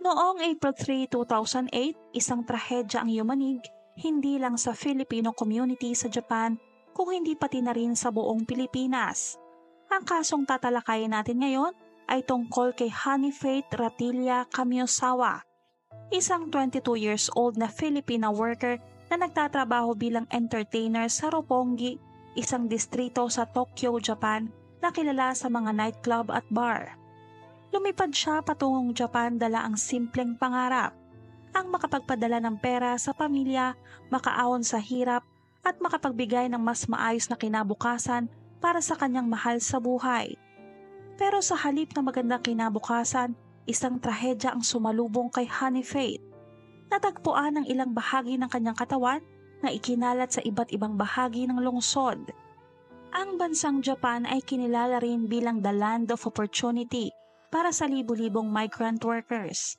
Noong April 3, 2008, isang trahedya ang yumanig hindi lang sa Filipino community sa Japan kung hindi pati na rin sa buong Pilipinas. Ang kasong tatalakayin natin ngayon ay tungkol kay Honey Faith Ratilla Kamiyosawa, isang 22 years old na Filipina worker na nagtatrabaho bilang entertainer sa Roppongi, isang distrito sa Tokyo, Japan na kilala sa mga nightclub at bar. Lumipad siya patungong Japan dala ang simpleng pangarap, ang makapagpadala ng pera sa pamilya, makaahon sa hirap at makapagbigay ng mas maayos na kinabukasan para sa kanyang mahal sa buhay. Pero sa halip na magandang kinabukasan, isang trahedya ang sumalubong kay Honey Faith. Natagpuan ang ilang bahagi ng kanyang katawan na ikinalat sa iba't ibang bahagi ng lungsod. Ang bansang Japan ay kinilala rin bilang the land of opportunity para sa libu-libong migrant workers.